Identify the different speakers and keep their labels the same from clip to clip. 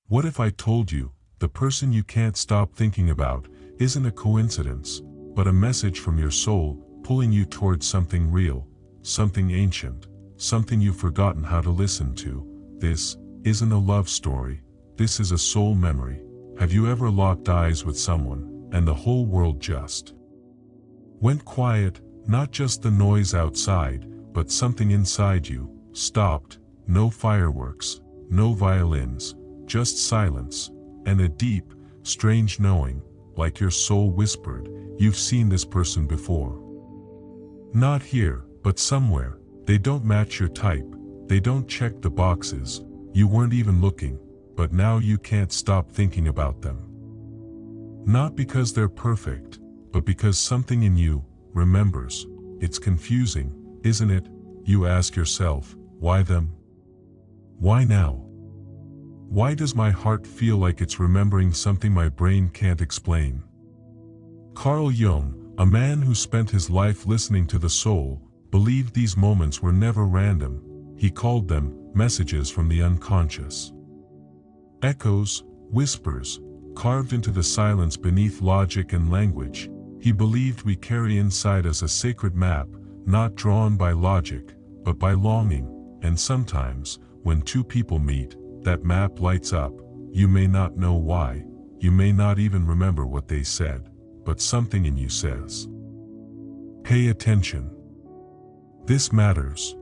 Speaker 1: What if I told you, the person you can't stop thinking about isn't a coincidence, but a message from your soul pulling you towards something real, something ancient, something you've forgotten how to listen to? This isn't a love story, this is a soul memory. Have you ever locked eyes with someone, and the whole world just went quiet, not just the noise outside, but something inside you stopped? No fireworks, no violins, just silence, and a deep, strange knowing, like your soul whispered, you've seen this person before. Not here, but somewhere. They don't match your type, they don't check the boxes, you weren't even looking, but now you can't stop thinking about them. Not because they're perfect, but because something in you remembers. It's confusing, isn't it? You ask yourself, why them? Why now? Why does my heart feel like it's remembering something my brain can't explain? Carl Jung, a man who spent his life listening to the soul, believed these moments were never random. He called them messages from the unconscious. Echoes, whispers, carved into the silence beneath logic and language. He believed we carry inside us a sacred map, not drawn by logic, but by longing. And sometimes, when two people meet, that map lights up. You may not know why, you may not even remember what they said, but something in you says, pay attention. This matters.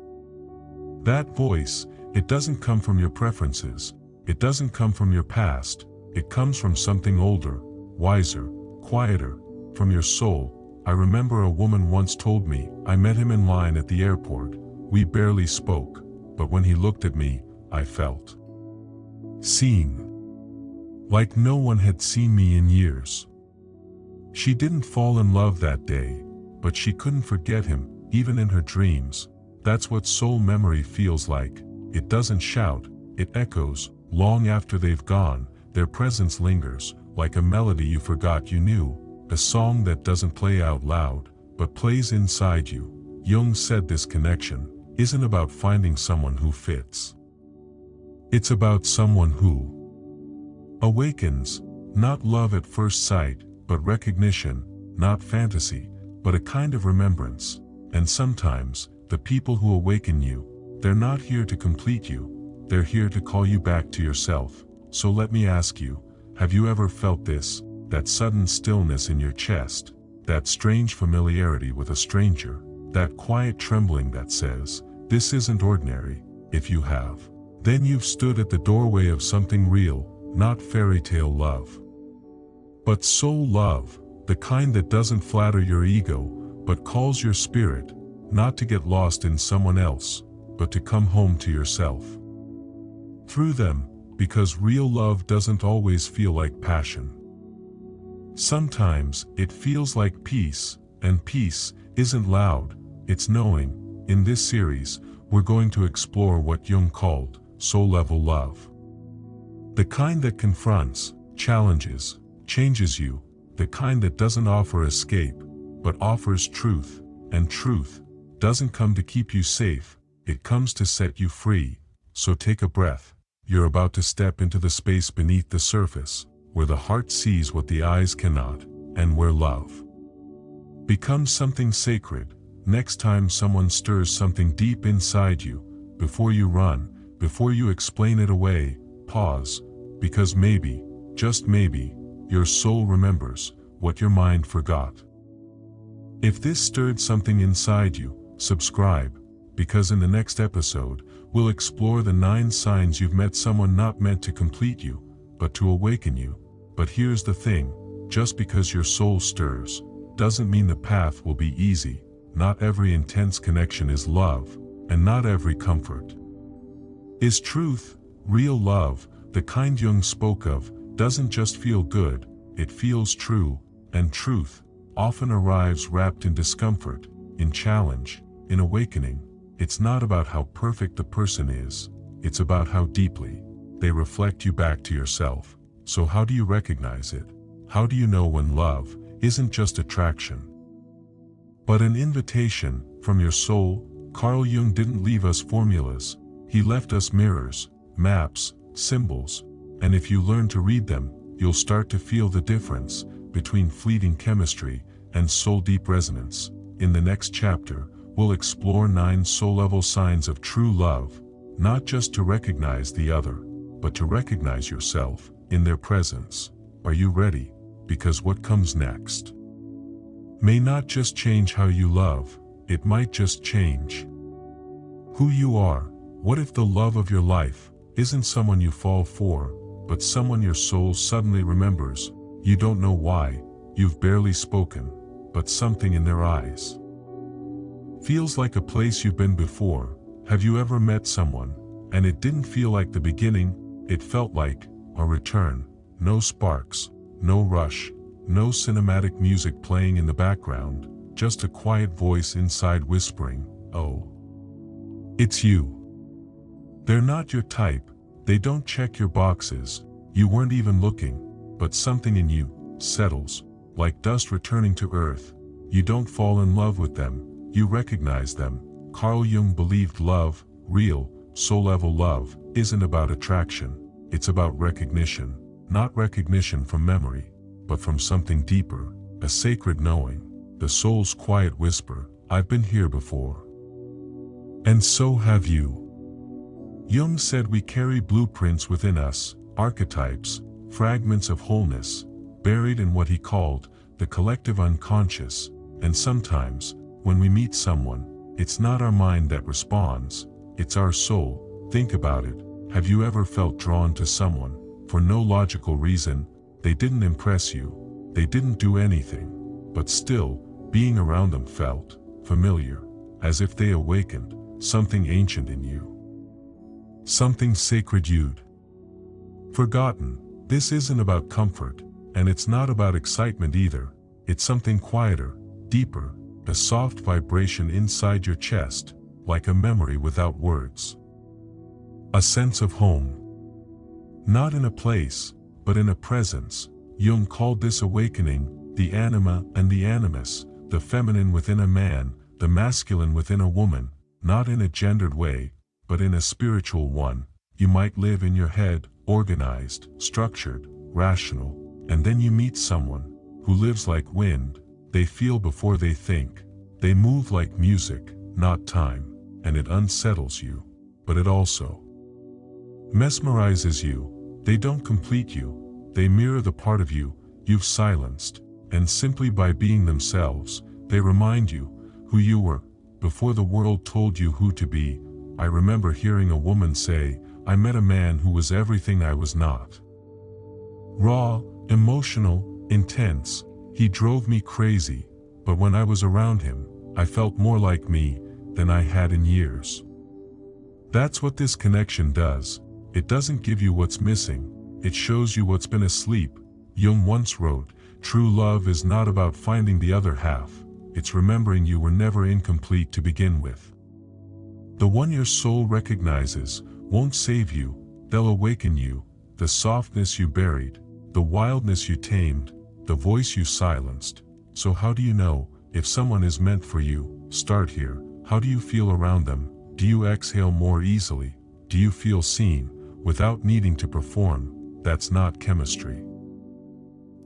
Speaker 1: That voice, it doesn't come from your preferences, it doesn't come from your past, it comes from something older, wiser, quieter, from your soul. I remember a woman once told me, I met him in line at the airport, we barely spoke, but when he looked at me, I felt seen. Like no one had seen me in years. She didn't fall in love that day, but she couldn't forget him, even in her dreams. That's what soul memory feels like. It doesn't shout, it echoes, long after they've gone. Their presence lingers, like a melody you forgot you knew, a song that doesn't play out loud, but plays inside you. Jung said this connection isn't about finding someone who fits. It's about someone who awakens, not love at first sight, but recognition, not fantasy, but a kind of remembrance. And sometimes, the people who awaken you, they're not here to complete you, they're here to call you back to yourself. So let me ask you, have you ever felt this, that sudden stillness in your chest, that strange familiarity with a stranger, that quiet trembling that says, this isn't ordinary? If you have, then you've stood at the doorway of something real, not fairy tale love, but soul love, the kind that doesn't flatter your ego, but calls your spirit, not to get lost in someone else, but to come home to yourself. Through them, because real love doesn't always feel like passion. Sometimes, it feels like peace, and peace isn't loud, it's knowing. In this series, we're going to explore what Jung called soul-level love. The kind that confronts, challenges, changes you, the kind that doesn't offer escape, but offers truth, and truth doesn't come to keep you safe, it comes to set you free. So take a breath, you're about to step into the space beneath the surface, where the heart sees what the eyes cannot, and where love becomes something sacred. Next time someone stirs something deep inside you, before you run, before you explain it away, pause, because maybe, just maybe, your soul remembers what your mind forgot. If this stirred something inside you, subscribe, because in the next episode, we'll explore the 9 signs you've met someone not meant to complete you, but to awaken you. But here's the thing, just because your soul stirs, doesn't mean the path will be easy. Not every intense connection is love, and not every comfort is truth. Real love, the kind Jung spoke of, doesn't just feel good, it feels true, and truth often arrives wrapped in discomfort, in challenge, in awakening. It's not about how perfect the person is, it's about how deeply they reflect you back to yourself. So how do you recognize it? How do you know when love isn't just attraction, but an invitation from your soul? Carl Jung didn't leave us formulas, he left us mirrors, maps, symbols, and if you learn to read them, you'll start to feel the difference between fleeting chemistry and soul-deep resonance. In the next chapter, we'll explore 9 soul-level signs of true love, not just to recognize the other, but to recognize yourself in their presence. Are you ready? Because what comes next may not just change how you love, it might just change who you are. What if the love of your life isn't someone you fall for, but someone your soul suddenly remembers? You don't know why, you've barely spoken, but something in their eyes feels like a place you've been before. Have you ever met someone, and it didn't feel like the beginning, it felt like a return? No sparks, no rush, no cinematic music playing in the background, just a quiet voice inside whispering, "Oh, it's you." They're not your type, they don't check your boxes, you weren't even looking, but something in you settles, like dust returning to earth. You don't fall in love with them, you recognize them. Carl Jung believed love, real, soul-level love, isn't about attraction, it's about recognition. Not recognition from memory, but from something deeper, a sacred knowing, the soul's quiet whisper, "I've been here before." And so have you. Jung said we carry blueprints within us, archetypes, fragments of wholeness, buried in what he called the collective unconscious, and sometimes, when we meet someone, it's not our mind that responds, it's our soul. Think about it. Have you ever felt drawn to someone, for no logical reason? They didn't impress you, they didn't do anything, but still, being around them felt familiar, as if they awakened something ancient in you. Something sacred you'd forgotten. This isn't about comfort, and it's not about excitement either. It's something quieter, deeper, a soft vibration inside your chest, like a memory without words. A sense of home. Not in a place, but in a presence. Jung called this awakening the anima and the animus, the feminine within a man, the masculine within a woman, not in a gendered way, but in a spiritual one. You might live in your head, organized, structured, rational, and then you meet someone who lives like wind. They feel before they think. They move like music, not time, and it unsettles you, but it also mesmerizes you. They don't complete you, they mirror the part of you you've silenced, and simply by being themselves, they remind you who you were before the world told you who to be. I remember hearing a woman say, "I met a man who was everything I was not. Raw, emotional, intense, he drove me crazy, but when I was around him, I felt more like me than I had in years." That's what this connection does. It doesn't give you what's missing, it shows you what's been asleep. Jung once wrote, "True love is not about finding the other half, it's remembering you were never incomplete to begin with." The one your soul recognizes won't save you, they'll awaken you, the softness you buried, the wildness you tamed, the voice you silenced. So how do you know if someone is meant for you? Start here. How do you feel around them? Do you exhale more easily? Do you feel seen, without needing to perform? That's not chemistry.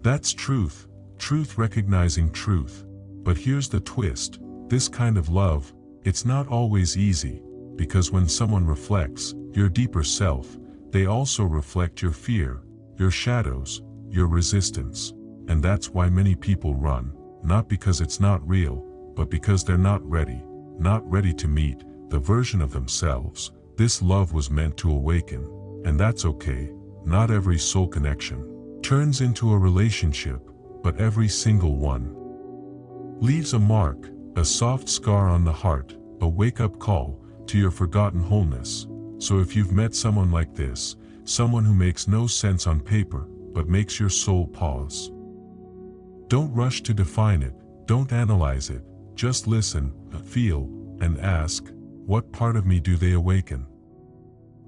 Speaker 1: That's truth. Truth recognizing truth. But here's the twist. This kind of love, it's not always easy, because when someone reflects your deeper self, they also reflect your fear, your shadows, your resistance. And that's why many people run, not because it's not real, but because they're not ready to meet the version of themselves this love was meant to awaken. And that's okay. Not every soul connection turns into a relationship, but every single one leaves a mark, a soft scar on the heart, a wake-up call to your forgotten wholeness. So if you've met someone like this, someone who makes no sense on paper, but makes your soul pause, don't rush to define it, don't analyze it, just listen, feel, and ask, what part of me do they awaken?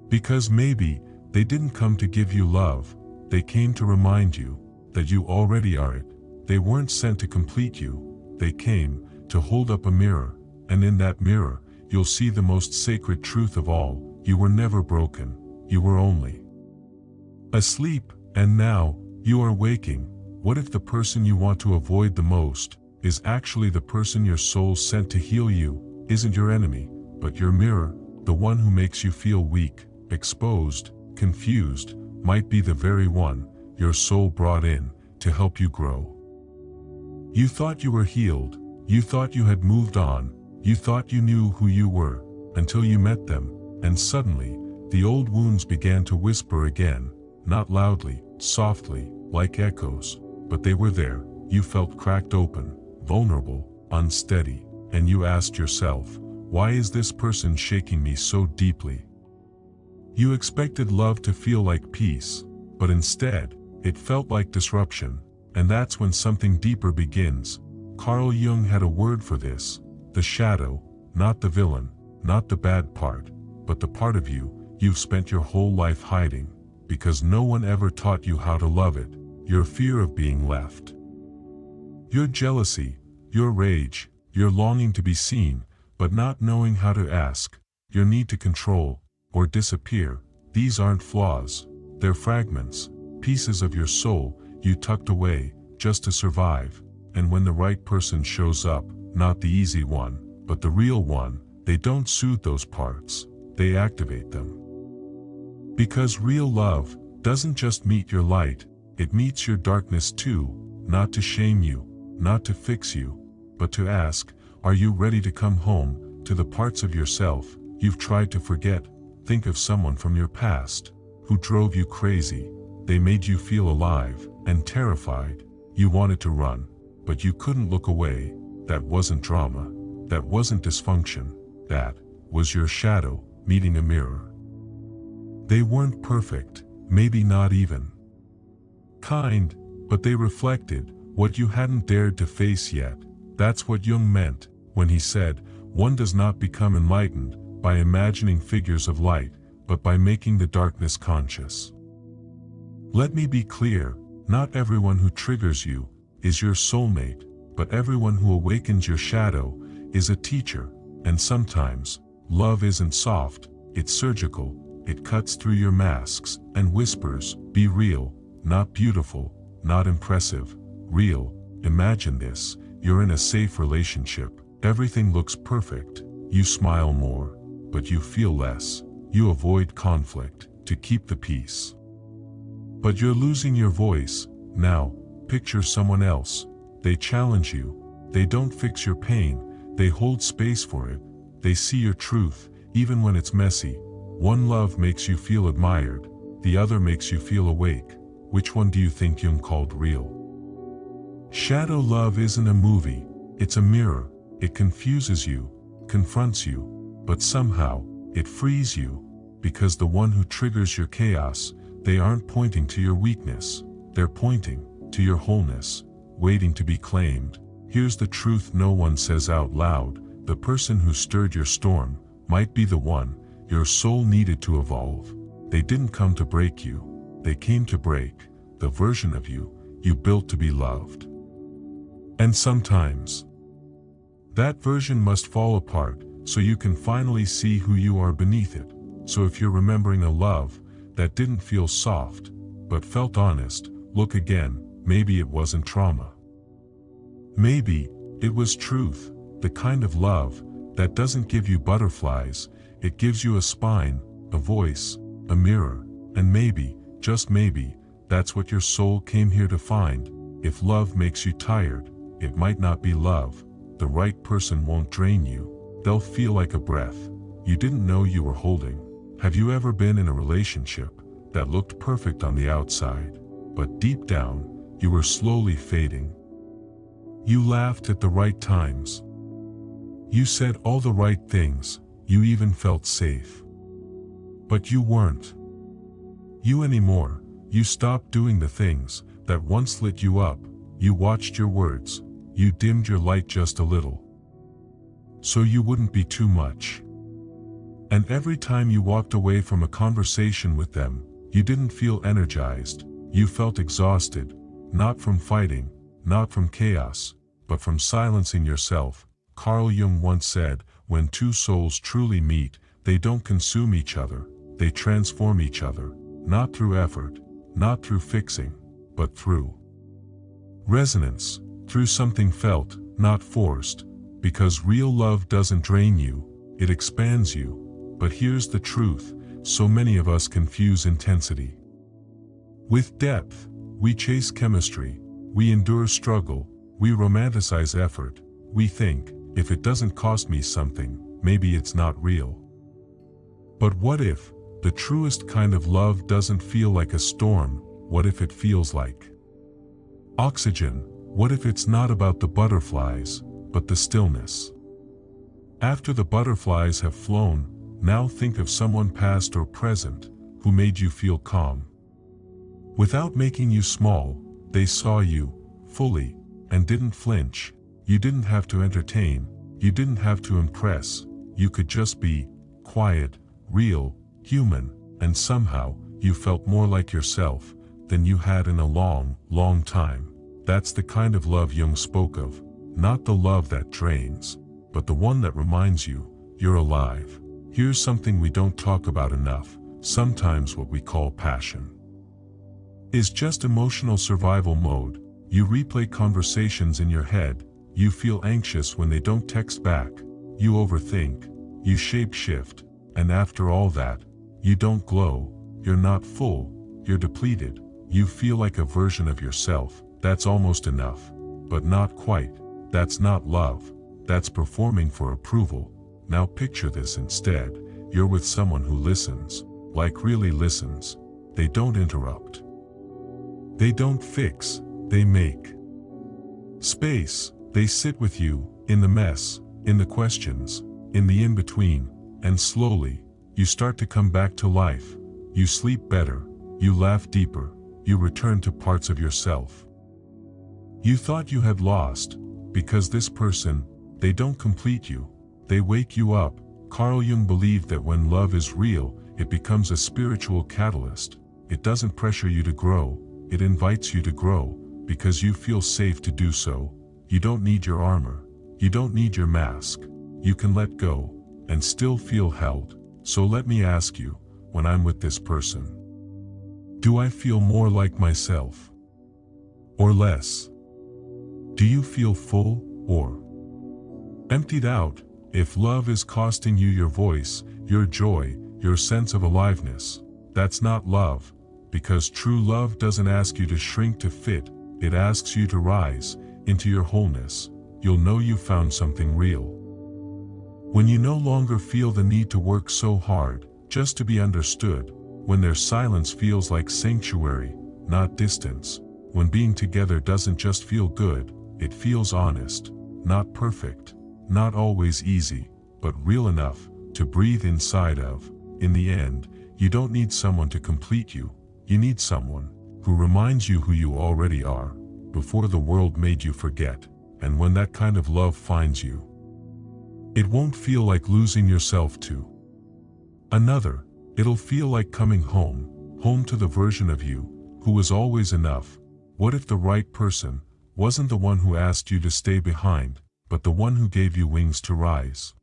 Speaker 1: Because maybe they didn't come to give you love, they came to remind you that you already are it. They weren't sent to complete you, they came to hold up a mirror, and in that mirror, you'll see the most sacred truth of all. You were never broken, you were only Asleep, and now, you are waking. What if the person you want to avoid the most is actually the person your soul sent to heal you, isn't your enemy, but your mirror, the one who makes you feel weak, exposed, confused, might be the very one your soul brought in to help you grow. You thought you were healed, you thought you had moved on, you thought you knew who you were, until you met them, and suddenly, the old wounds began to whisper again, not loudly, softly, like echoes, but they were there. You felt cracked open, vulnerable, unsteady, and you asked yourself, why is this person shaking me so deeply? You expected love to feel like peace, but instead, it felt like disruption, and that's when something deeper begins. Carl Jung had a word for this: the shadow, not the villain, not the bad part, but the part of you you've spent your whole life hiding, because no one ever taught you how to love it. Your fear of being left, your jealousy, your rage, your longing to be seen, but not knowing how to ask, your need to control, or disappear. These aren't flaws, they're fragments, pieces of your soul you tucked away just to survive. And when the right person shows up, not the easy one, but the real one, they don't soothe those parts, they activate them. Because real love doesn't just meet your light, it meets your darkness too, not to shame you, not to fix you, but to ask, are you ready to come home to the parts of yourself you've tried to forget? Think of someone from your past who drove you crazy. They made you feel alive and terrified. You wanted to run, but you couldn't look away. That wasn't drama. That wasn't dysfunction. That was your shadow meeting a mirror. They weren't perfect, maybe not even kind, but they reflected what you hadn't dared to face yet. That's what Jung meant when he said, one does not become enlightened by imagining figures of light, but by making the darkness conscious. Let me be clear, not everyone who triggers you is your soulmate, but everyone who awakens your shadow is a teacher. And sometimes, love isn't soft, it's surgical. It cuts through your masks and whispers, be real, not beautiful, not impressive, real. Imagine this, you're in a safe relationship, everything looks perfect, you smile more, but you feel less, you avoid conflict to keep the peace. But you're losing your voice. Now, picture someone else. They challenge you, they don't fix your pain, they hold space for it, they see your truth, even when it's messy. One love makes you feel admired, the other makes you feel awake. Which one do you think Jung called real? Shadow love isn't a movie, it's a mirror. It confuses you, confronts you, but somehow, it frees you, because the one who triggers your chaos, they aren't pointing to your weakness, they're pointing to your wholeness, waiting to be claimed. Here's the truth no one says out loud: the person who stirred your storm might be the one your soul needed to evolve. They didn't come to break you, they came to break the version of you you built to be loved. And sometimes, that version must fall apart so you can finally see who you are beneath it. So if you're remembering a love that didn't feel soft, but felt honest, look again. Maybe it wasn't trauma. Maybe it was truth, the kind of love that doesn't give you butterflies, it gives you a spine, a voice, a mirror, and maybe, just maybe, that's what your soul came here to find. If love makes you tired, it might not be love. The right person won't drain you, they'll feel like a breath you didn't know you were holding. Have you ever been in a relationship that looked perfect on the outside, but deep down, you were slowly fading? You laughed at the right times. You said all the right things, you even felt safe. But you weren't you anymore. You stopped doing the things that once lit you up. You watched your words. You dimmed your light just a little, so you wouldn't be too much. And every time you walked away from a conversation with them, you didn't feel energized. You felt exhausted, not from fighting, not from chaos, but from silencing yourself. Carl Jung once said, when two souls truly meet, they don't consume each other, they transform each other, not through effort, not through fixing, but through resonance, through something felt, not forced, because real love doesn't drain you, it expands you. But here's the truth, so many of us confuse intensity with depth. We chase chemistry, we endure struggle, we romanticize effort, we think, if it doesn't cost me something, maybe it's not real. But what if the truest kind of love doesn't feel like a storm? What if it feels like oxygen? What if it's not about the butterflies, but the stillness? After the butterflies have flown, now think of someone past or present who made you feel calm. Without making you small, they saw you fully and didn't flinch. You didn't have to entertain, you didn't have to impress, you could just be quiet, real, human, and somehow you felt more like yourself than you had in a long, long time. That's the kind of love Jung spoke of, not the love that drains, but the one that reminds you you're alive. Here's something we don't talk about enough. Sometimes what we call passion is just emotional survival mode. You replay conversations in your head, you feel anxious when they don't text back, you overthink, you shape-shift, and after all that, you don't glow, you're not full, you're depleted, you feel like a version of yourself. That's almost enough, but not quite. That's not love, that's performing for approval. Now picture this instead, you're with someone who listens, like really listens. They don't interrupt, they don't fix, they make space. They sit with you, in the mess, in the questions, in the in-between, and slowly, you start to come back to life. You sleep better, you laugh deeper, you return to parts of yourself you thought you had lost, because this person, they don't complete you, they wake you up. Carl Jung believed that when love is real, it becomes a spiritual catalyst. It doesn't pressure you to grow, it invites you to grow, because you feel safe to do so. You don't need your armor, you don't need your mask, you can let go, and still feel held. So let me ask you, when I'm with this person, do I feel more like myself? Or less? Do you feel full, or emptied out? If love is costing you your voice, your joy, your sense of aliveness, that's not love, because true love doesn't ask you to shrink to fit, it asks you to rise into your wholeness. You'll know you found something real when you no longer feel the need to work so hard just to be understood, when their silence feels like sanctuary, not distance, when being together doesn't just feel good, it feels honest, not perfect, not always easy, but real enough to breathe inside of. In the end, you don't need someone to complete you, you need someone who reminds you who you already are, before the world made you forget. And when that kind of love finds you, it won't feel like losing yourself to another, it'll feel like coming home, home to the version of you who was always enough. What if the right person wasn't the one who asked you to stay behind, but the one who gave you wings to rise?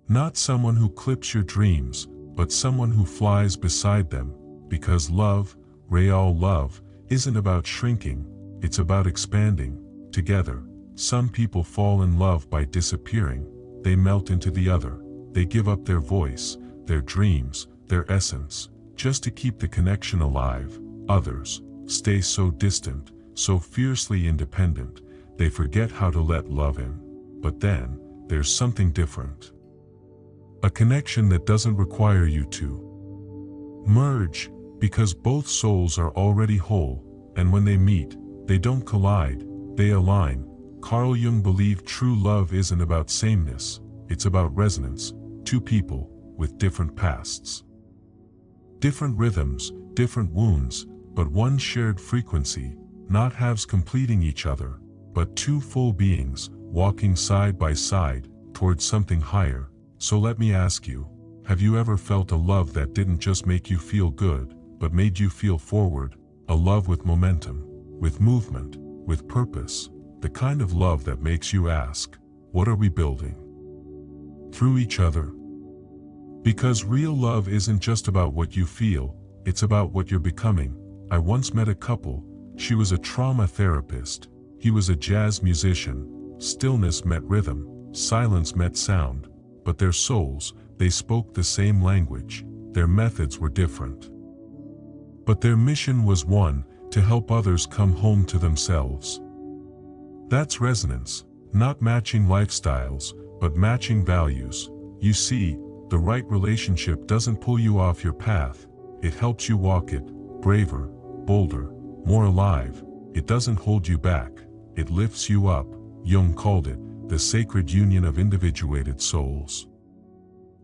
Speaker 1: Not someone who clips your dreams, but someone who flies beside them, because love, real love, isn't about shrinking, it's about expanding. Together, some people fall in love by disappearing, they melt into the other, they give up their voice, their dreams, their essence, just to keep the connection alive. Others stay so distant, so fiercely independent, they forget how to let love in. But then, there's something different. A connection that doesn't require you to merge, because both souls are already whole, and when they meet, they don't collide, they align. Carl Jung believed true love isn't about sameness, it's about resonance. Two people, with different pasts, different rhythms, different wounds, but one shared frequency, not halves completing each other, but two full beings, walking side by side, towards something higher. So let me ask you, have you ever felt a love that didn't just make you feel good, but made you feel forward? A love with momentum, with movement, with purpose, the kind of love that makes you ask, what are we building? Through each other. Because real love isn't just about what you feel, it's about what you're becoming. I once met a couple. She was a trauma therapist. He was a jazz musician. Stillness met rhythm, silence met sound. But their souls, they spoke the same language. Their methods were different. But their mission was one, to help others come home to themselves. That's resonance, not matching lifestyles, but matching values. You see, the right relationship doesn't pull you off your path. It helps you walk it, braver, bolder, more alive. It doesn't hold you back. It lifts you up. Jung called it the sacred union of individuated souls.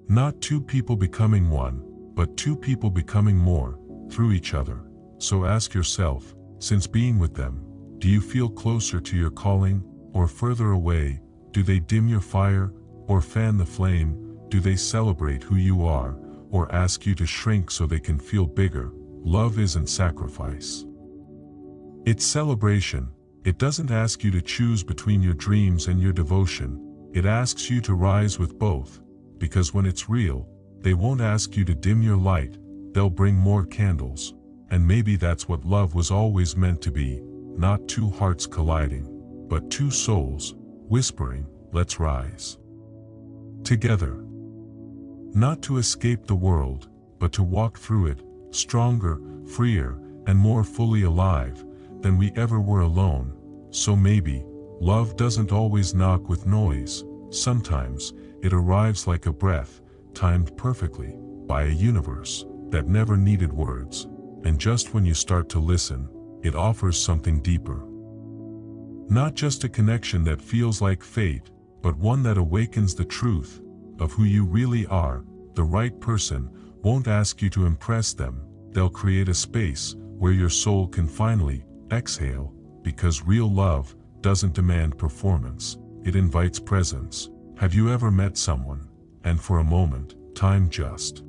Speaker 1: Not two people becoming one, but two people becoming more, through each other. So ask yourself, since being with them, do you feel closer to your calling, or further away? Do they dim your fire, or fan the flame? Do they celebrate who you are, or ask you to shrink so they can feel bigger? Love isn't sacrifice. It's celebration. It doesn't ask you to choose between your dreams and your devotion. It asks you to rise with both, because when it's real, they won't ask you to dim your light, they'll bring more candles. And maybe that's what love was always meant to be, not two hearts colliding, but two souls, whispering, let's rise together. Not to escape the world, but to walk through it, stronger, freer, and more fully alive than we ever were alone. So maybe, love doesn't always knock with noise. Sometimes, it arrives like a breath, timed perfectly, by a universe that never needed words. And just when you start to listen, it offers something deeper. Not just a connection that feels like fate, but one that awakens the truth of who you really are. The right person won't ask you to impress them. They'll create a space where your soul can finally exhale, because real love doesn't demand performance. It invites presence. Have you ever met someone, and for a moment, time just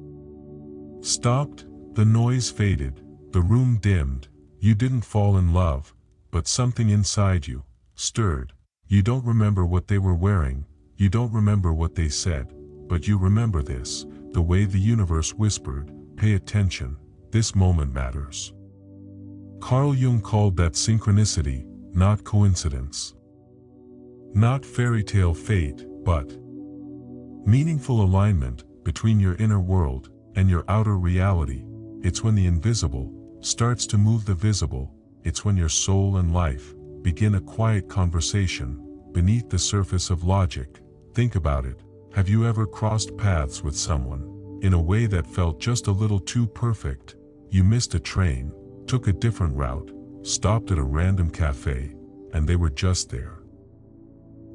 Speaker 1: stopped? The noise faded, the room dimmed. You didn't fall in love, but something inside you stirred. You don't remember what they were wearing, you don't remember what they said, but you remember this, the way the universe whispered, pay attention, this moment matters. Carl Jung called that synchronicity, not coincidence. Not fairy tale fate, but meaningful alignment between your inner world and your outer reality. It's when the invisible starts to move the visible. It's when your soul and life begin a quiet conversation beneath the surface of logic. Think about it. Have you ever crossed paths with someone in a way that felt just a little too perfect? You missed a train, took a different route, stopped at a random cafe, and they were just there.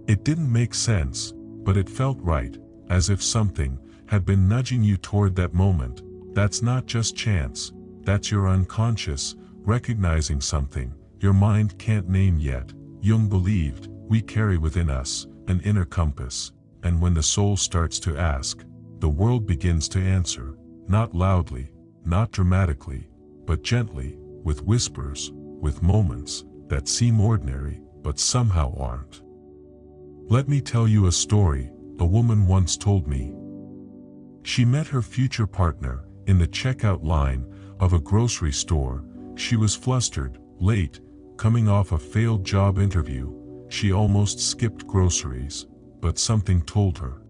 Speaker 1: It didn't make sense, but it felt right, as if something had been nudging you toward that moment. That's not just chance, that's your unconscious recognizing something your mind can't name yet. Jung believed we carry within us an inner compass, and when the soul starts to ask, the world begins to answer, not loudly, not dramatically, but gently, with whispers, with moments that seem ordinary, but somehow aren't. Let me tell you a story a woman once told me. She met her future partner in the checkout line of a grocery store. She was flustered, late, coming off a failed job interview. She almost skipped groceries, but something told her.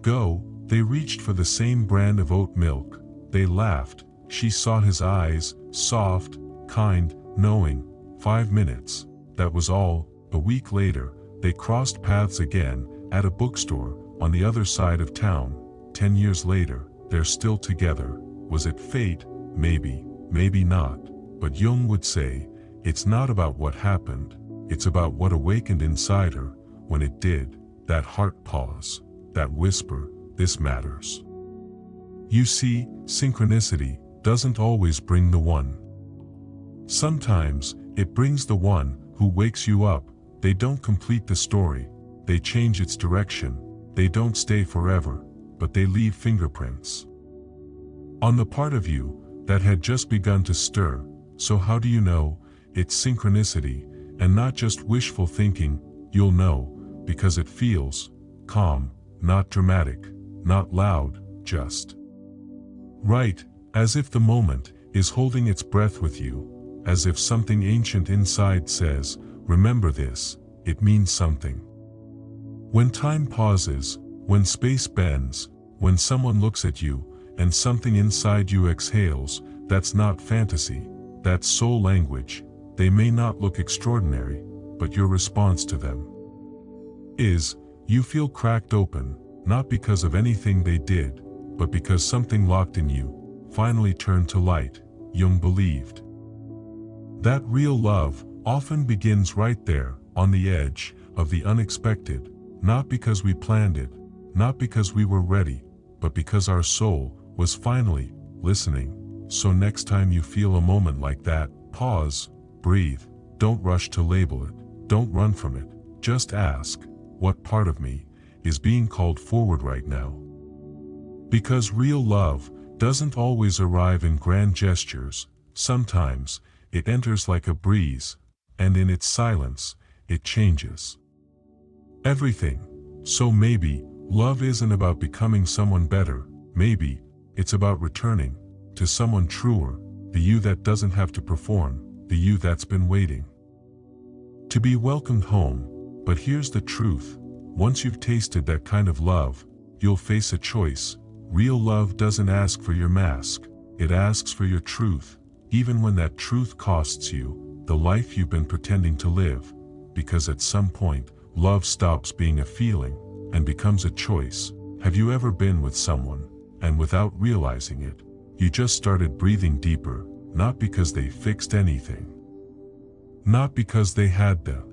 Speaker 1: Go. They reached for the same brand of oat milk. They laughed. She saw his eyes, soft, kind, knowing. 5 minutes. That was all. A week later, they crossed paths again, at a bookstore, on the other side of town. 10 years later, they're still together. Was it fate? Maybe, maybe not. But Jung would say, it's not about what happened, it's about what awakened inside her. When it did, that heart pause, that whisper, this matters. You see, synchronicity doesn't always bring the one. Sometimes, it brings the one who wakes you up. They don't complete the story, they change its direction. They don't stay forever, but they leave fingerprints on the part of you that had just begun to stir. So how do you know it's synchronicity, and not just wishful thinking? You'll know, because it feels calm, not dramatic, not loud, just right, as if the moment is holding its breath with you, as if something ancient inside says, remember this, it means something. When time pauses, when space bends, when someone looks at you, and something inside you exhales, that's not fantasy, that's soul language. They may not look extraordinary, but your response to them is, you feel cracked open, not because of anything they did, but because something locked in you finally turned to light. Jung believed that real love often begins right there, on the edge of the unexpected, not because we planned it, not because we were ready, but because our soul was finally listening. So next time you feel a moment like that, pause, breathe, don't rush to label it, don't run from it, just ask, what part of me is being called forward right now? Because real love doesn't always arrive in grand gestures. Sometimes it enters like a breeze, and in its silence, it changes everything. So maybe love isn't about becoming someone better, maybe it's about returning to someone truer, the you that doesn't have to perform, the you that's been waiting to be welcomed home. But here's the truth, once you've tasted that kind of love, you'll face a choice. Real love doesn't ask for your mask, it asks for your truth, even when that truth costs you the life you've been pretending to live. Because at some point, love stops being a feeling and becomes a choice. Have you ever been with someone, and without realizing it, you just started breathing deeper, not because they fixed anything, not because they had the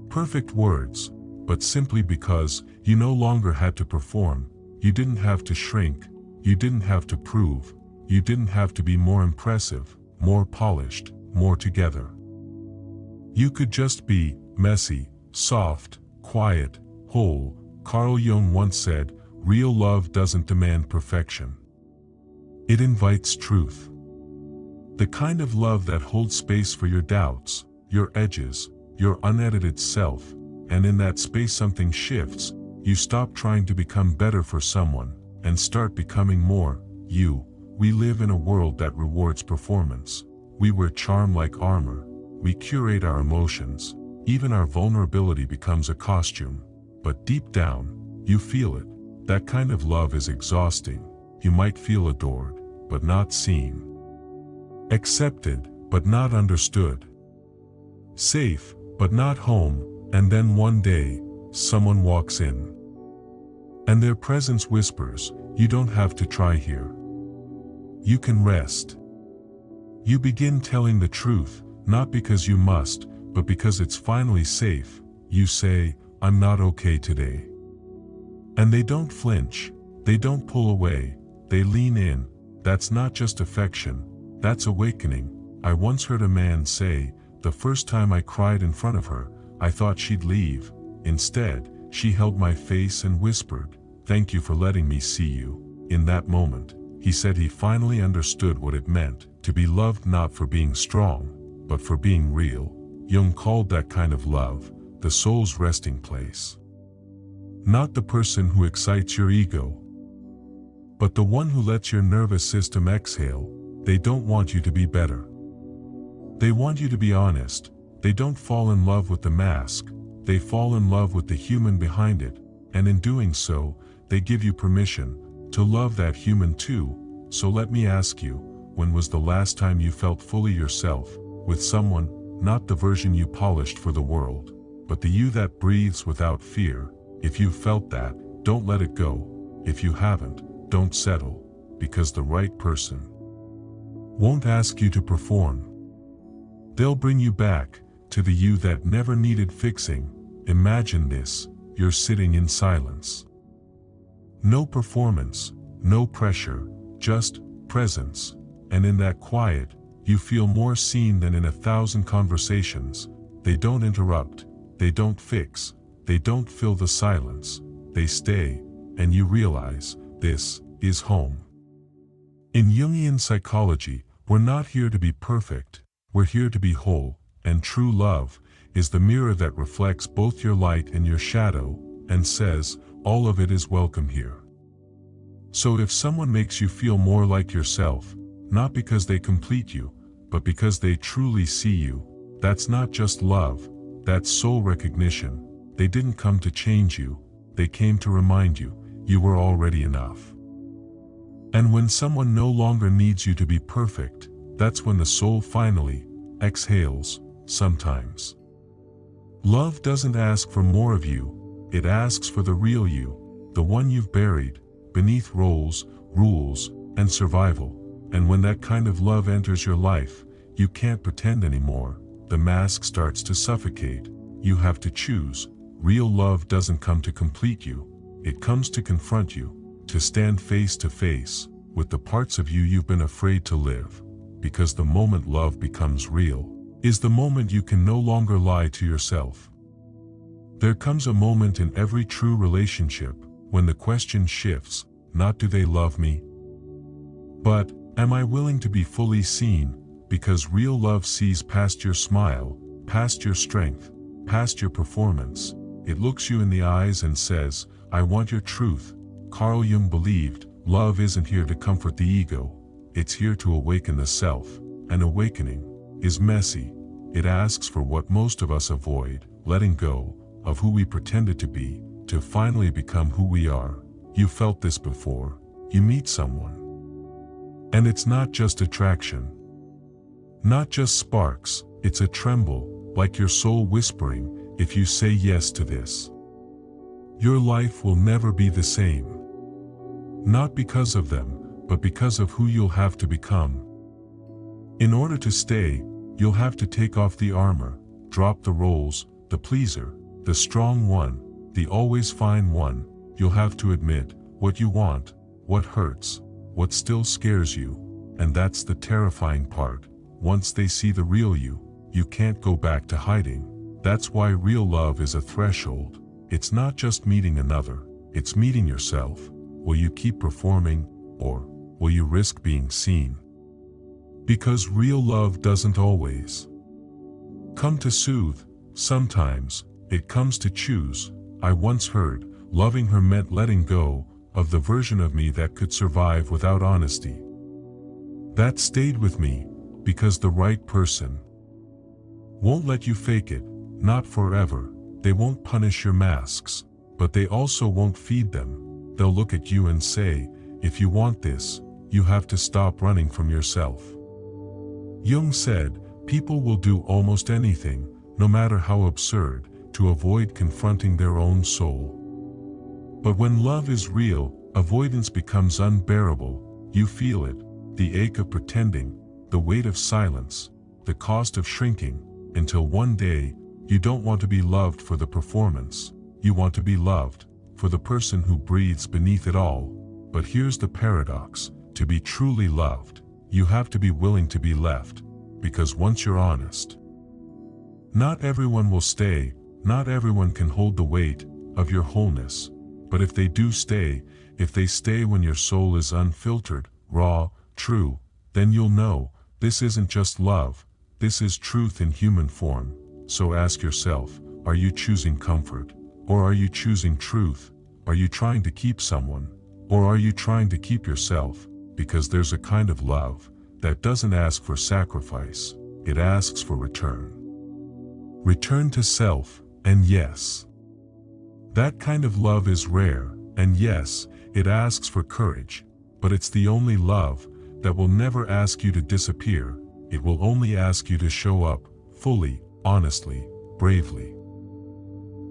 Speaker 1: perfect words, but simply because you no longer had to perform. You didn't have to shrink, you didn't have to prove, you didn't have to be more impressive, more polished, more together. You could just be messy, soft, quiet, whole. Carl Jung once said, real love doesn't demand perfection. It invites truth. The kind of love that holds space for your doubts, your edges, your unedited self, and in that space something shifts. You stop trying to become better for someone, and start becoming more you. We live in a world that rewards performance. We wear charm like armor. We curate our emotions. Even our vulnerability becomes a costume. But deep down, you feel it. That kind of love is exhausting. You might feel adored, but not seen. Accepted, but not understood. Safe, but not home. And then one day, someone walks in, and their presence whispers, you don't have to try here. You can rest. You begin telling the truth, not because you must, but because it's finally safe. You say, I'm not okay today. And they don't flinch, they don't pull away, they lean in. That's not just affection, that's awakening. I once heard a man say, the first time I cried in front of her, I thought she'd leave. Instead, she held my face and whispered, thank you for letting me see you. In that moment, he said he finally understood what it meant to be loved, not for being strong, but for being real. Jung called that kind of love the soul's resting place. Not the person who excites your ego, but the one who lets your nervous system exhale. They don't want you to be better. They want you to be honest. They don't fall in love with the mask, they fall in love with the human behind it, and in doing so, they give you permission to love that human too. So let me ask you, when was the last time you felt fully yourself, with someone, not the version you polished for the world, but the you that breathes without fear? If you felt that, don't let it go. If you haven't, don't settle, because the right person won't ask you to perform. They'll bring you back to the you that never needed fixing. Imagine this, you're sitting in silence. No performance, no pressure, just presence. And in that quiet, you feel more seen than in 1,000 conversations. They don't interrupt, they don't fix, they don't fill the silence, they stay, and you realize, this is home. In Jungian psychology, we're not here to be perfect, we're here to be whole, and true love is the mirror that reflects both your light and your shadow, and says, all of it is welcome here. So if someone makes you feel more like yourself, not because they complete you, but because they truly see you. That's not just love, that's soul recognition. They didn't come to change you, they came to remind you, you were already enough. And when someone no longer needs you to be perfect, that's when the soul finally exhales, sometimes. Love doesn't ask for more of you, it asks for the real you, the one you've buried beneath roles, rules, and survival. And when that kind of love enters your life, you can't pretend anymore. The mask starts to suffocate. You have to choose. Real love doesn't come to complete you. It comes to confront you, to stand face to face with the parts of you you've been afraid to live. Because the moment love becomes real is the moment you can no longer lie to yourself. There comes a moment in every true relationship when the question shifts, not do they love me, but am I willing to be fully seen? Because real love sees past your smile, past your strength, past your performance. It looks you in the eyes and says, I want your truth. Carl Jung believed, love isn't here to comfort the ego, it's here to awaken the self. An awakening is messy. It asks for what most of us avoid, letting go of who we pretended to be, to finally become who we are. You felt this before. You meet someone, and it's not just attraction, not just sparks, it's a tremble, like your soul whispering, if you say yes to this, your life will never be the same. Not because of them, but because of who you'll have to become. In order to stay, you'll have to take off the armor, drop the roles, the pleaser, the strong one, the always fine one. You'll have to admit what you want, what hurts, what still scares you, and that's the terrifying part. Once they see the real you, you can't go back to hiding. That's why real love is a threshold. It's not just meeting another, it's meeting yourself. Will you keep performing, or will you risk being seen? Because real love doesn't always come to soothe, sometimes it comes to choose. I once heard, loving her meant letting go of the version of me that could survive without honesty. That stayed with me, because the right person won't let you fake it, not forever. They won't punish your masks, but they also won't feed them. They'll look at you and say, if you want this, you have to stop running from yourself. Jung said, people will do almost anything, no matter how absurd, to avoid confronting their own soul. But when love is real, avoidance becomes unbearable. You feel it, the ache of pretending, the weight of silence, the cost of shrinking, until one day, you don't want to be loved for the performance. You want to be loved for the person who breathes beneath it all. But here's the paradox. To be truly loved, you have to be willing to be left. Because once you're honest, not everyone will stay, not everyone can hold the weight of your wholeness. But if they do stay, if they stay when your soul is unfiltered, raw, true, then you'll know, this isn't just love, this is truth in human form. So ask yourself, are you choosing comfort? Or are you choosing truth? Are you trying to keep someone? Or are you trying to keep yourself? Because there's a kind of love that doesn't ask for sacrifice, it asks for return. Return to self, and yes, that kind of love is rare, and yes, it asks for courage, but it's the only love that will never ask you to disappear. It will only ask you to show up, fully, honestly, bravely.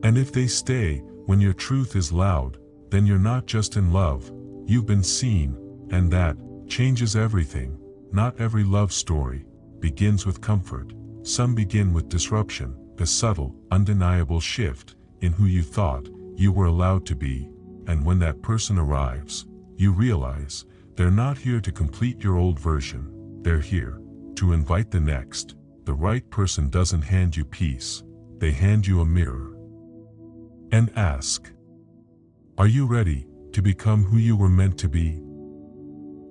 Speaker 1: And if they stay, when your truth is loud, then you're not just in love, you've been seen, and that changes everything. Not every love story begins with comfort. Some begin with disruption, a subtle, undeniable shift in who you thought you were allowed to be. And when that person arrives, you realize they're not here to complete your old version, they're here to invite the next. The right person doesn't hand you peace, they hand you a mirror and ask, are you ready to become who you were meant to be?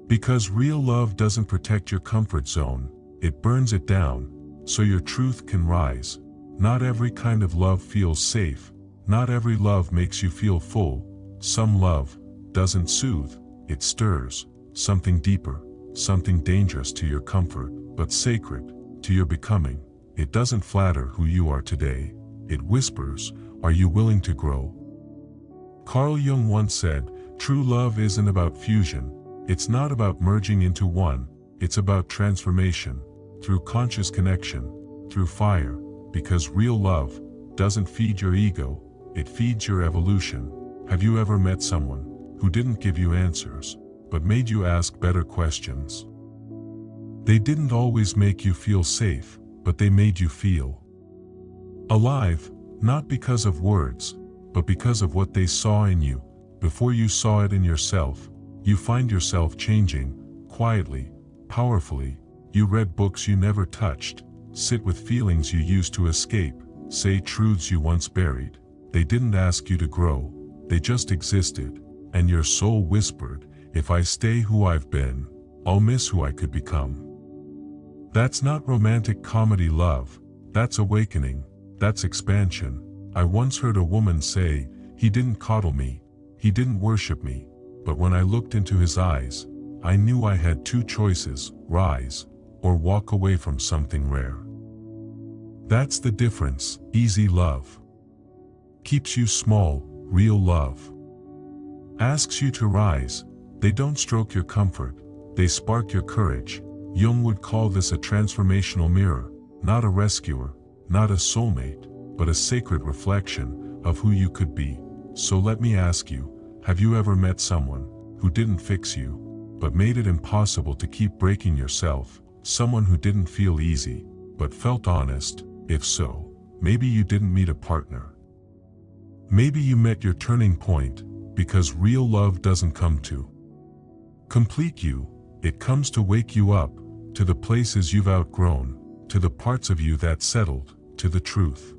Speaker 1: Because real love doesn't protect your comfort zone, it burns it down, so your truth can rise. Not every kind of love feels safe, not every love makes you feel full. Some love doesn't soothe, it stirs something deeper, something dangerous to your comfort, but sacred to your becoming. It doesn't flatter who you are today. It whispers, are you willing to grow? Carl Jung once said, true love isn't about fusion. It's not about merging into one. It's about transformation, through conscious connection, through fire, because real love doesn't feed your ego, it feeds your evolution. Have you ever met someone who didn't give you answers, but made you ask better questions? They didn't always make you feel safe, but they made you feel alive, not because of words, but because of what they saw in you. Before you saw it in yourself, you find yourself changing, quietly, powerfully. You read books you never touched, sit with feelings you used to escape, say truths you once buried. They didn't ask you to grow, they just existed, and your soul whispered, if I stay who I've been, I'll miss who I could become. That's not romantic comedy love, that's awakening, that's expansion. I once heard a woman say, he didn't coddle me, he didn't worship me, but when I looked into his eyes, I knew I had two choices, rise, or walk away from something rare. That's the difference. Easy love keeps you small, real love asks you to rise. They don't stroke your comfort, they spark your courage. Jung would call this a transformational mirror, not a rescuer, not a soulmate, but a sacred reflection of who you could be. So let me ask you, have you ever met someone who didn't fix you, but made it impossible to keep breaking yourself? Someone who didn't feel easy, but felt honest? If so, maybe you didn't meet a partner. Maybe you met your turning point, because real love doesn't come to complete you, it comes to wake you up, to the places you've outgrown, to the parts of you that settled, to the truth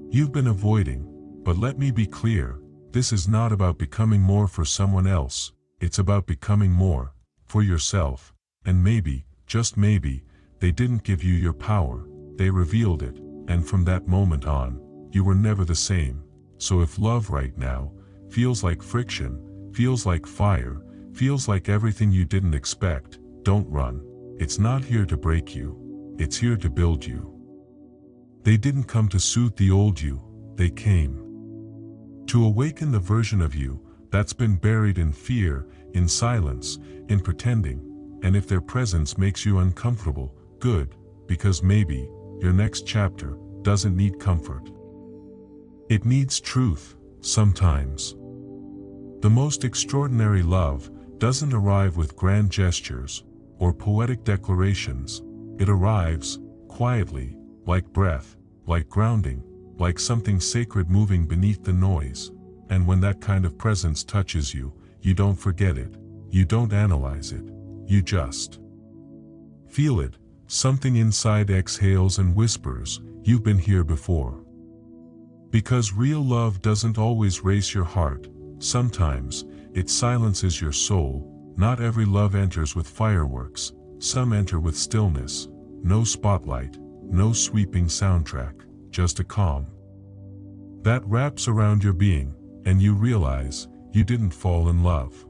Speaker 1: you've been avoiding. But let me be clear, this is not about becoming more for someone else, it's about becoming more for yourself. And maybe, just maybe, they didn't give you your power, they revealed it, and from that moment on, you were never the same. So if love right now feels like friction, feels like fire, feels like everything you didn't expect, don't run. It's not here to break you, it's here to build you. They didn't come to soothe the old you, they came to awaken the version of you that's been buried in fear, in silence, in pretending. And if their presence makes you uncomfortable, good, because maybe your next chapter doesn't need comfort. It needs truth. Sometimes the most extraordinary love doesn't arrive with grand gestures or poetic declarations. It arrives quietly, like breath, like grounding, like something sacred moving beneath the noise. And when that kind of presence touches you, you don't forget it, you don't analyze it, you just feel it. Something inside exhales and whispers, you've been here before. Because real love doesn't always race your heart, sometimes it silences your soul. Not every love enters with fireworks, some enter with stillness, no spotlight, no sweeping soundtrack, just a calm that wraps around your being, and you realize you didn't fall in love.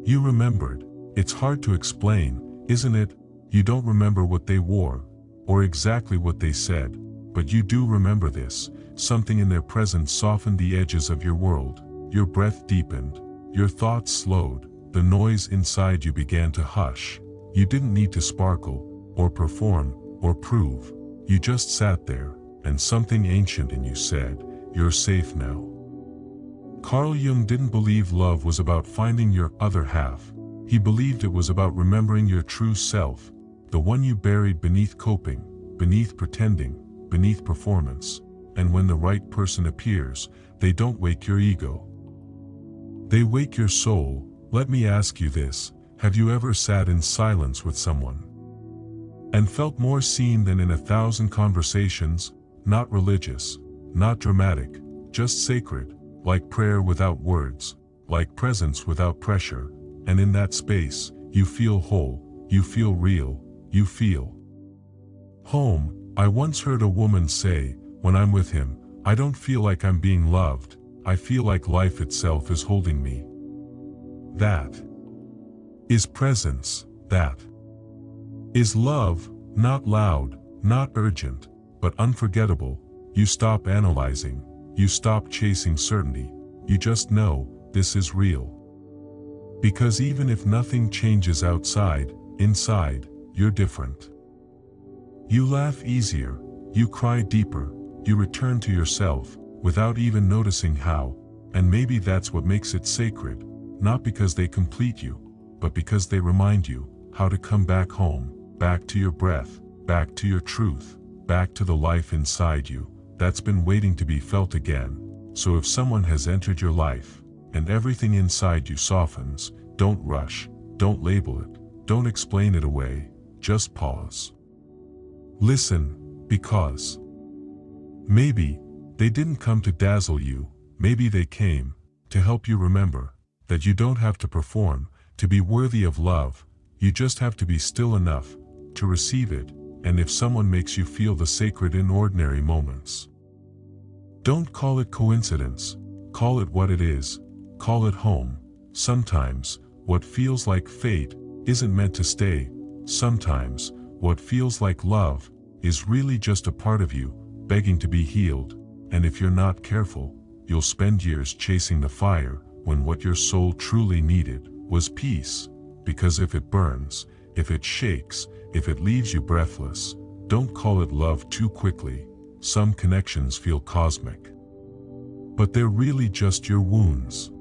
Speaker 1: You remembered. It's hard to explain, isn't it? You don't remember what they wore, or exactly what they said, but you do remember this. Something in their presence softened the edges of your world. Your breath deepened, your thoughts slowed, the noise inside you began to hush. You didn't need to sparkle, or perform, or prove. You just sat there, and something ancient in you said, you're safe now. Carl Jung didn't believe love was about finding your other half. He believed it was about remembering your true self, the one you buried beneath coping, beneath pretending, beneath performance. And when the right person appears, they don't wake your ego. They wake your soul. Let me ask you this, have you ever sat in silence with someone and felt more seen than in 1,000 conversations? Not religious, not dramatic, just sacred, like prayer without words, like presence without pressure. And in that space, you feel whole, you feel real, you feel home. I once heard a woman say, when I'm with him, I don't feel like I'm being loved, I feel like life itself is holding me. That is presence, that is love, not loud, not urgent, but unforgettable. You stop analyzing, you stop chasing certainty, you just know, this is real. Because even if nothing changes outside, inside, you're different. You laugh easier, you cry deeper, you return to yourself, without even noticing how, and maybe that's what makes it sacred, not because they complete you, but because they remind you how to come back home, back to your breath, back to your truth, back to the life inside you that's been waiting to be felt again. So if someone has entered your life, and everything inside you softens, don't rush, don't label it, don't explain it away, just pause. Listen, because maybe they didn't come to dazzle you, maybe they came to help you remember that you don't have to perform to be worthy of love, you just have to be still enough to receive it. And if someone makes you feel the sacred in ordinary moments, don't call it coincidence, call it what it is, call it home. Sometimes, what feels like fate isn't meant to stay. Sometimes, what feels like love is really just a part of you, begging to be healed. And if you're not careful, you'll spend years chasing the fire, when what your soul truly needed was peace. Because if it burns, if it shakes, if it leaves you breathless, don't call it love too quickly. Some connections feel cosmic, but they're really just your wounds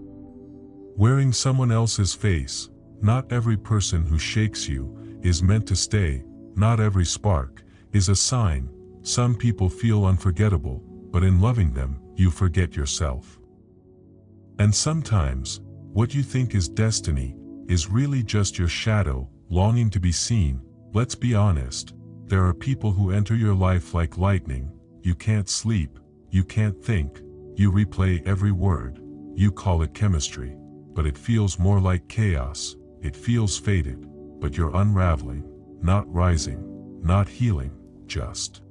Speaker 1: wearing someone else's face. Not every person who shakes you is meant to stay. Not every spark is a sign. Some people feel unforgettable, but in loving them, you forget yourself. And sometimes, what you think is destiny is really just your shadow, longing to be seen. Let's be honest, there are people who enter your life like lightning. You can't sleep, you can't think, you replay every word, you call it chemistry, but it feels more like chaos. It feels fated, but you're unraveling, not rising, not healing, just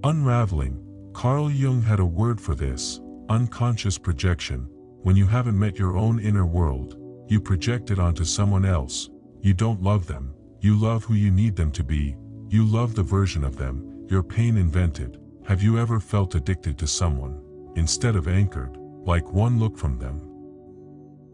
Speaker 1: unraveling. Carl Jung had a word for this: unconscious projection. When you haven't met your own inner world, you project it onto someone else. You don't love them, you love who you need them to be. You love the version of them your pain invented. Have you ever felt addicted to someone, instead of anchored, like one look from them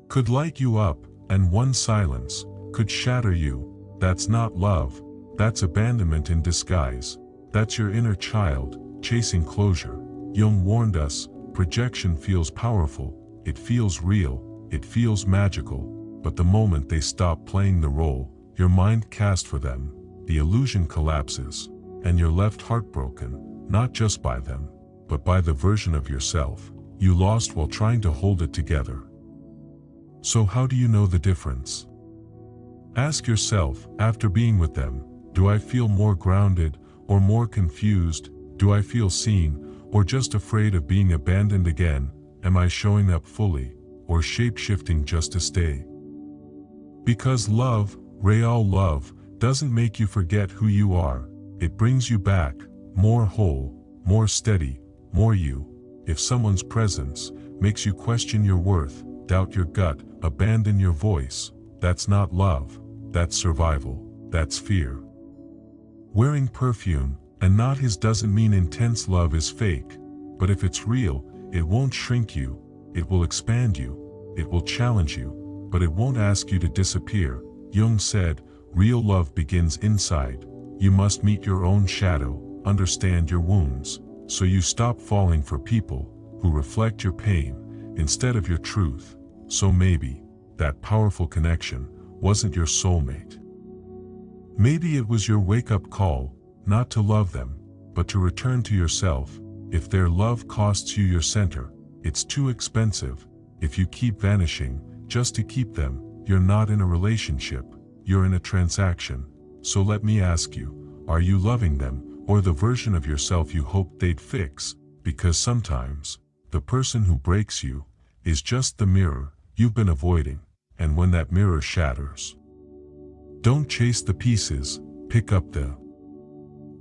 Speaker 1: could light you up, and one silence could shatter you? That's not love, that's abandonment in disguise. That's your inner child, chasing closure. Jung warned us, projection feels powerful, it feels real, it feels magical, but the moment they stop playing the role your mind cast for them, the illusion collapses, and you're left heartbroken, not just by them, but by the version of yourself you lost while trying to hold it together. So how do you know the difference? Ask yourself, after being with them, do I feel more grounded or more confused? Do I feel seen or just afraid of being abandoned again? Am I showing up fully or shape-shifting just to stay? Because love, real love, doesn't make you forget who you are. It brings you back, more whole, more steady, more you. If someone's presence makes you question your worth, doubt your gut, abandon your voice, that's not love, that's survival, that's fear. Wearing perfume and not his doesn't mean intense love is fake, but if it's real, it won't shrink you, it will expand you, it will challenge you, but it won't ask you to disappear. Jung said, real love begins inside. You must meet your own shadow, understand your wounds, so you stop falling for people who reflect your pain instead of your truth. So maybe that powerful connection wasn't your soulmate. Maybe it was your wake-up call, not to love them, but to return to yourself. If their love costs you your center, it's too expensive. If you keep vanishing just to keep them, you're not in a relationship, you're in a transaction. So let me ask you, are you loving them, or the version of yourself you hoped they'd fix? Because sometimes, the person who breaks you is just the mirror you've been avoiding, and when that mirror shatters, don't chase the pieces, pick up the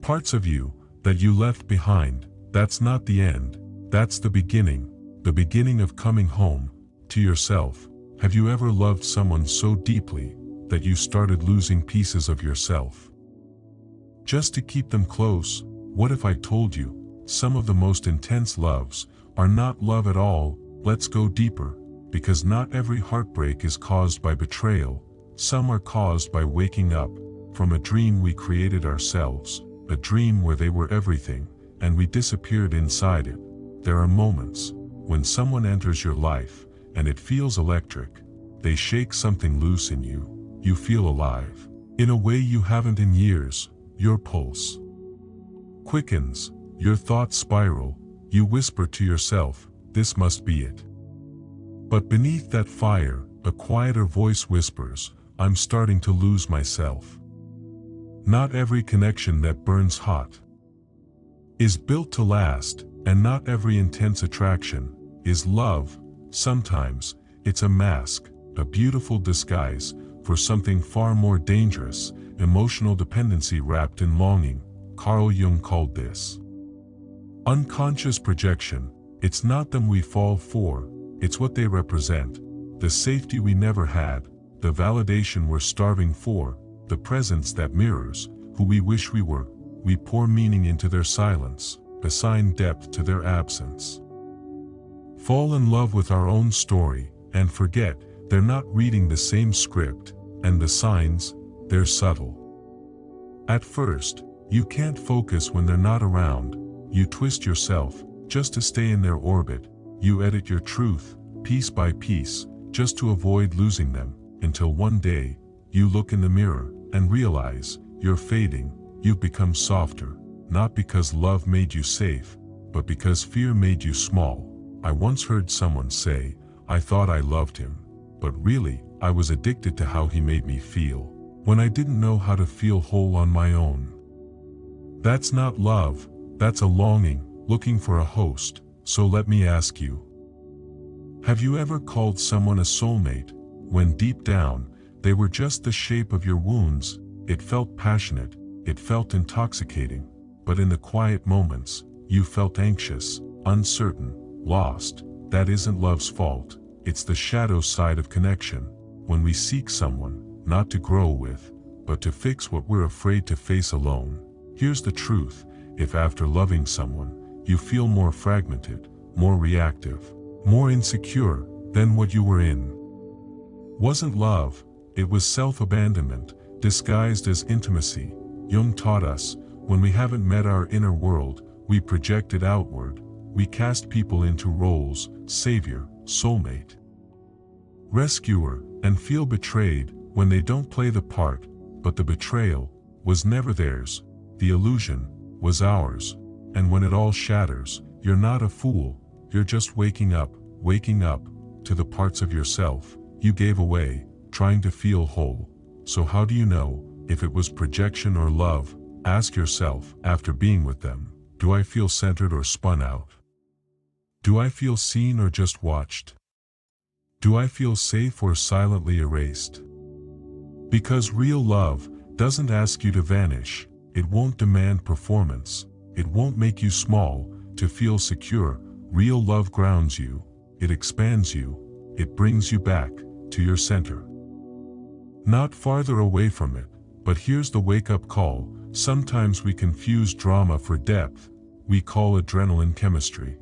Speaker 1: parts of you that you left behind. That's not the end, that's the beginning of coming home to yourself. Have you ever loved someone so deeply that you started losing pieces of yourself. Just to keep them close, what if I told you, some of the most intense loves are not love at all? Let's go deeper, because not every heartbreak is caused by betrayal. Some are caused by waking up from a dream we created ourselves, a dream where they were everything, and we disappeared inside it. There are moments when someone enters your life, and it feels electric. They shake something loose in you. You feel alive, in a way you haven't in years. Your pulse quickens, your thoughts spiral, you whisper to yourself, this must be it. But beneath that fire, a quieter voice whispers, I'm starting to lose myself. Not every connection that burns hot is built to last, and not every intense attraction is love. Sometimes, it's a mask, a beautiful disguise for something far more dangerous, emotional dependency wrapped in longing. Carl Jung called this unconscious projection. It's not them we fall for, it's what they represent. The safety we never had, the validation we're starving for, the presence that mirrors who we wish we were. We pour meaning into their silence, assign depth to their absence. Fall in love with our own story, and forget they're not reading the same script, and the signs, they're subtle. At first, you can't focus when they're not around. You twist yourself, just to stay in their orbit. You edit your truth, piece by piece, just to avoid losing them, until one day, you look in the mirror, and realize, you're fading. You've become softer, not because love made you safe, but because fear made you small. I once heard someone say, I thought I loved him, but really, I was addicted to how he made me feel, when I didn't know how to feel whole on my own. That's not love, that's a longing, looking for a host. So let me ask you, have you ever called someone a soulmate, when deep down, they were just the shape of your wounds? It felt passionate, it felt intoxicating, but in the quiet moments, you felt anxious, uncertain, lost. That isn't love's fault, it's the shadow side of connection. When we seek someone, not to grow with, but to fix what we're afraid to face alone. Here's the truth, if after loving someone, you feel more fragmented, more reactive, more insecure than what you were in, wasn't love, it was self-abandonment, disguised as intimacy. Jung taught us, when we haven't met our inner world, we project it outward. We cast people into roles, savior, soulmate, rescuer, and feel betrayed when they don't play the part. But the betrayal was never theirs, the illusion was ours. And when it all shatters, you're not a fool, you're just waking up to the parts of yourself you gave away, trying to feel whole. So how do you know if it was projection or love? Ask yourself, after being with them, do I feel centered or spun out? Do I feel seen or just watched? Do I feel safe or silently erased? Because real love doesn't ask you to vanish, it won't demand performance, it won't make you small to feel secure. Real love grounds you, it expands you, it brings you back to your center. Not farther away from it. But here's the wake-up call. Sometimes we confuse drama for depth. We call adrenaline chemistry.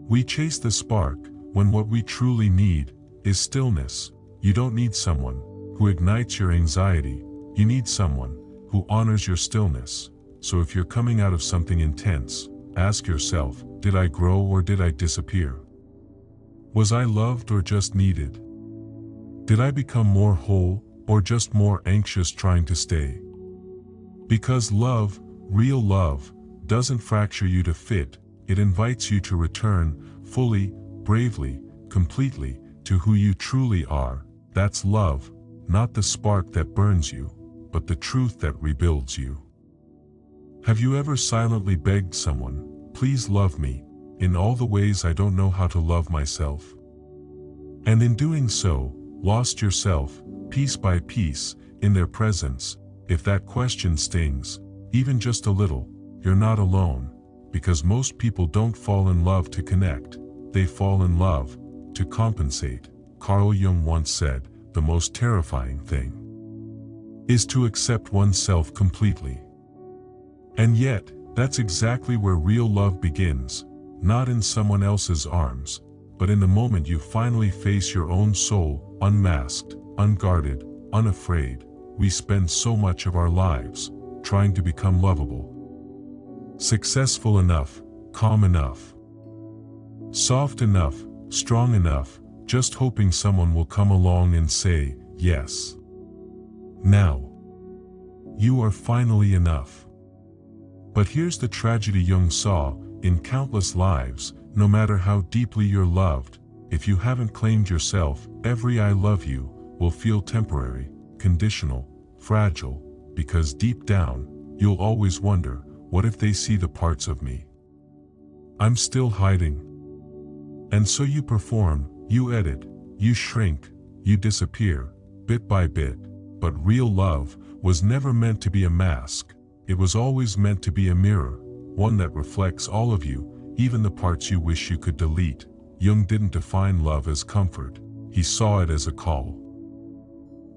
Speaker 1: We chase the spark, when what we truly need is stillness. You don't need someone who ignites your anxiety. You need someone who honors your stillness. So if you're coming out of something intense, ask yourself, did I grow or did I disappear? Was I loved or just needed? Did I become more whole, or just more anxious trying to stay? Because love, real love, doesn't fracture you to fit, it invites you to return, fully, bravely, completely, to who you truly are. That's love, not the spark that burns you, but the truth that rebuilds you. Have you ever silently begged someone, please love me, in all the ways I don't know how to love myself? And in doing so, lost yourself, piece by piece, in their presence? If that question stings, even just a little, you're not alone, because most people don't fall in love to connect, they fall in love to compensate. Carl Jung once said, the most terrifying thing is to accept oneself completely. And yet, that's exactly where real love begins, not in someone else's arms, but in the moment you finally face your own soul, unmasked, unguarded, unafraid. We spend so much of our lives trying to become lovable, successful enough, calm enough, soft enough, strong enough, just hoping someone will come along and say, yes. Now, you are finally enough. But here's the tragedy Jung saw in countless lives: no matter how deeply you're loved, if you haven't claimed yourself, every I love you will feel temporary, conditional, fragile, because deep down, you'll always wonder, what if they see the parts of me I'm still hiding? And so you perform, you edit, you shrink, you disappear, bit by bit. But real love was never meant to be a mask. It was always meant to be a mirror, one that reflects all of you, even the parts you wish you could delete. Jung didn't define love as comfort. He saw it as a call.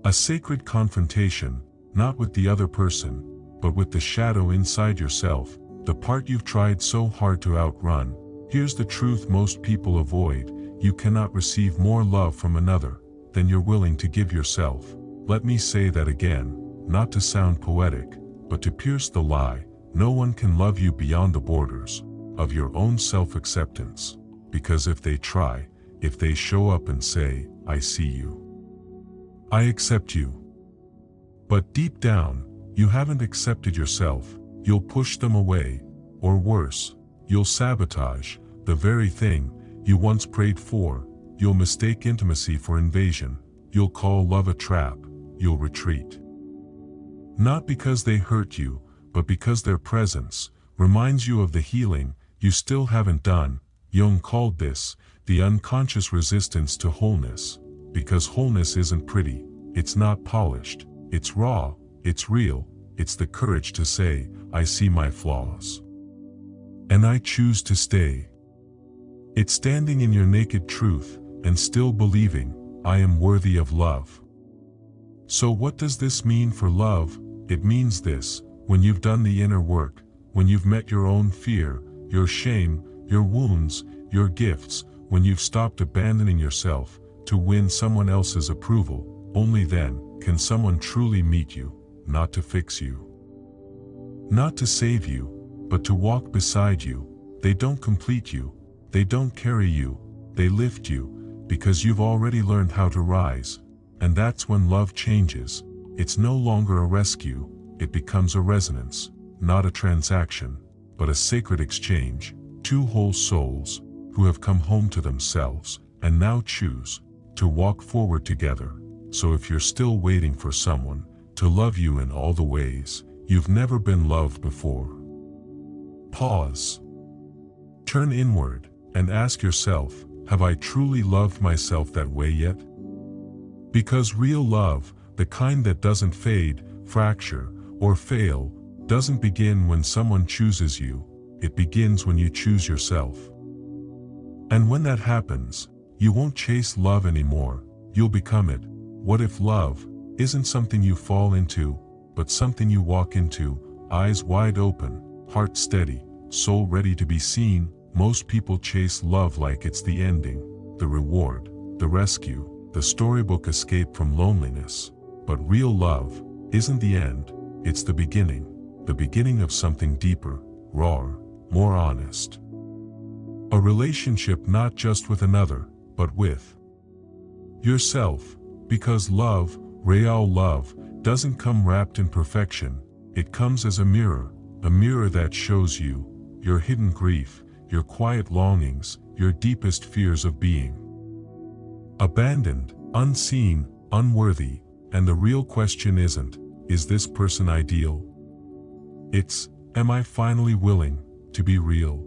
Speaker 1: A sacred confrontation, not with the other person, but with the shadow inside yourself, the part you've tried so hard to outrun. Here's the truth most people avoid: you cannot receive more love from another than you're willing to give yourself. Let me say that again, not to sound poetic, but to pierce the lie: no one can love you beyond the borders of your own self-acceptance. Because if they try, if they show up and say, I see you, I accept you, but deep down, you haven't accepted yourself, you'll push them away, or worse, you'll sabotage the very thing you once prayed for. You'll mistake intimacy for invasion. You'll call love a trap. You'll retreat. Not because they hurt you, but because their presence reminds you of the healing you still haven't done. Jung called this the unconscious resistance to wholeness, because wholeness isn't pretty, it's not polished, it's raw, it's real, it's the courage to say, I see my flaws, and I choose to stay. It's standing in your naked truth, and still believing, I am worthy of love. So what does this mean for love? It means this: when you've done the inner work, when you've met your own fear, your shame, your wounds, your gifts, when you've stopped abandoning yourself to win someone else's approval, only then can someone truly meet you, not to fix you, not to save you, but to walk beside you. They don't complete you, they don't carry you, they lift you, because you've already learned how to rise. And that's when love changes. It's no longer a rescue, it becomes a resonance, not a transaction, but a sacred exchange. Two whole souls who have come home to themselves and now choose to walk forward together. So if you're still waiting for someone to love you in all the ways you've never been loved before, pause, turn inward, and ask yourself, have I truly loved myself that way yet? Because real love, the kind that doesn't fade, fracture, or fail, doesn't begin when someone chooses you. It begins when you choose yourself. And when that happens, you won't chase love anymore, you'll become it. What if love isn't something you fall into, but something you walk into, eyes wide open, heart steady, soul ready to be seen? Most people chase love like it's the ending, the reward, the rescue, the storybook escape from loneliness. But real love isn't the end, it's the beginning of something deeper, rawer, more honest. A relationship not just with another, but with yourself. Because love, real love, doesn't come wrapped in perfection. It comes as a mirror that shows you your hidden grief, your quiet longings, your deepest fears of being abandoned, unseen, unworthy. And the real question isn't, is this person ideal? It's, am I finally willing to be real?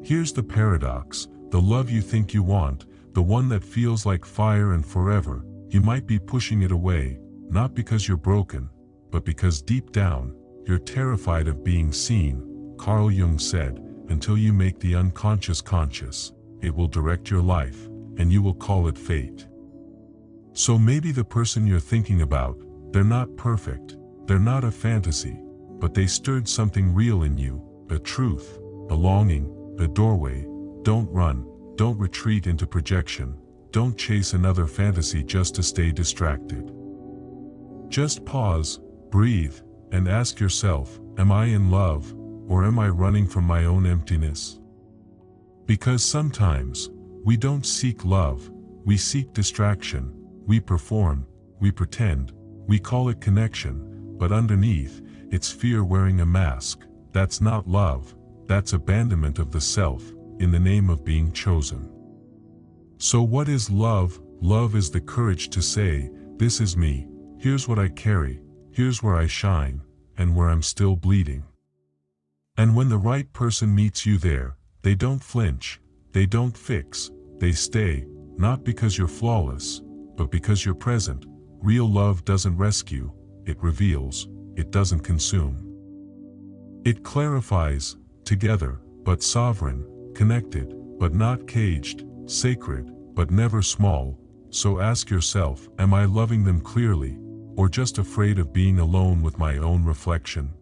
Speaker 1: Here's the paradox: the love you think you want, the one that feels like fire and forever, you might be pushing it away, not because you're broken, but because deep down, you're terrified of being seen. Carl Jung said, until you make the unconscious conscious, it will direct your life, and you will call it fate. So maybe the person you're thinking about They're not perfect, they're not a fantasy, but they stirred something real in you, a truth, a longing, a doorway. Don't run, don't retreat into projection, don't chase another fantasy just to stay distracted. Just pause, breathe, and ask yourself, am I in love, or am I running from my own emptiness? Because sometimes, we don't seek love, we seek distraction, we perform, we pretend, we call it connection, but underneath, it's fear wearing a mask. That's not love, that's abandonment of the self, in the name of being chosen. So what is love? Love is the courage to say, this is me, here's what I carry, here's where I shine, and where I'm still bleeding. And when the right person meets you there, they don't flinch, they don't fix, they stay, not because you're flawless, but because you're present. Real love doesn't rescue, it reveals, it doesn't consume. It clarifies, together, but sovereign, connected, but not caged, sacred, but never small. So ask yourself, am I loving them clearly, or just afraid of being alone with my own reflection?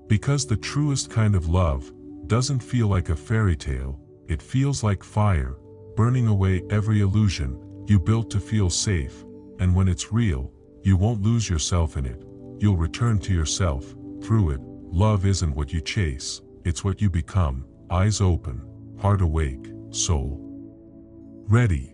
Speaker 1: Because the truest kind of love doesn't feel like a fairy tale, it feels like fire, burning away every illusion you built to feel safe, and when it's real, you won't lose yourself in it, you'll return to yourself, through it. Love isn't what you chase, it's what you become, eyes open, heart awake, soul ready.